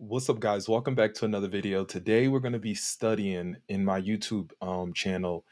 What's up, guys? Welcome back to another video. Today, we're going to be studying in my YouTube channel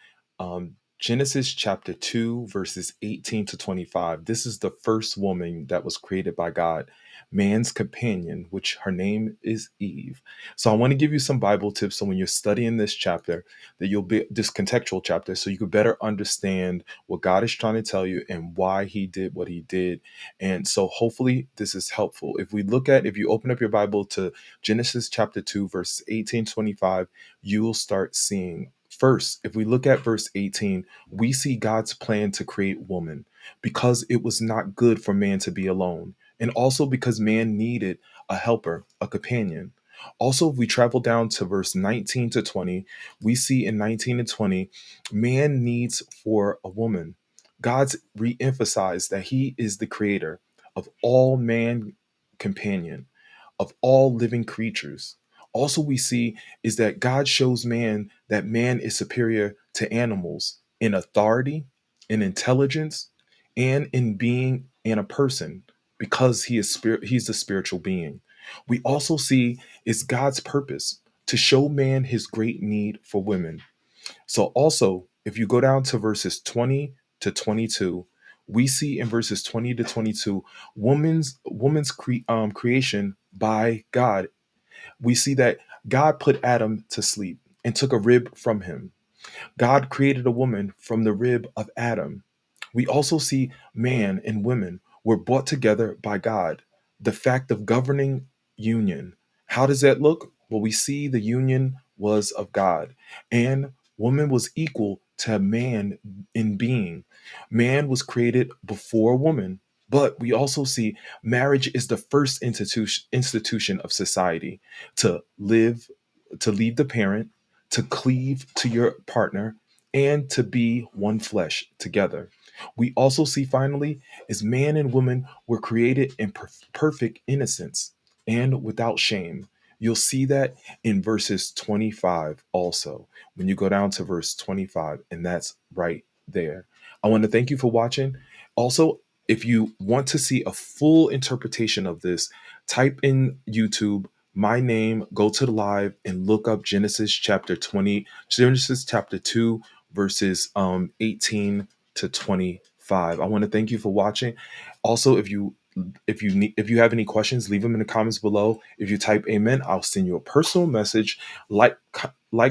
Genesis chapter 2, verses 18 to 25. This is the first woman that was created by God, man's companion, which her name is Eve. So, I want to give you some Bible tips so when you're studying this chapter, that you'll be this contextual chapter, so you could better understand what God is trying to tell you and why He did what He did. And so, hopefully, this is helpful. If you open up your Bible to Genesis chapter 2, verse 18, 25, you will start seeing. First, if we look at verse 18, we see God's plan to create woman because it was not good for man to be alone, and also because man needed a helper, a companion. Also, if we travel down to verse 19 to 20, we see in 19 and 20, man needs for a woman. God's re-emphasized that he is the creator of all man companion of all living creatures. Also, we see is that God shows man that man is superior to animals in authority, in intelligence, and in being and a person because he's a spiritual being. We also see is God's purpose to show man his great need for women. So also, if you go down to verses 20 to 22, we see in verses 20 to 22 creation by God. We see that God put Adam to sleep and took a rib from him. God created a woman from the rib of Adam. We also see man and women were brought together by God. The fact of governing union. How does that look? Well, we see the union was of God, and woman was equal to man in being. Man was created before woman, but we also see marriage is the first institution of society to live, to leave the parent, to cleave to your partner, and to be one flesh together. We also see finally is man and woman were created in perfect innocence and without shame. You'll see that in verses 25 also, when you go down to verse 25, and that's right there. I want to thank you for watching. Also, if you want to see a full interpretation of this, type in YouTube my name, go to the live and look up Genesis chapter 2, verses 18 to 25. I want to thank you for watching. Also, if you have any questions, leave them in the comments below. If you type amen, I'll send you a personal message. Like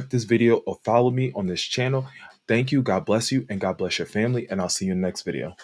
this video or follow me on this channel. Thank you. God bless you, and God bless your family, and I'll see you in the next video.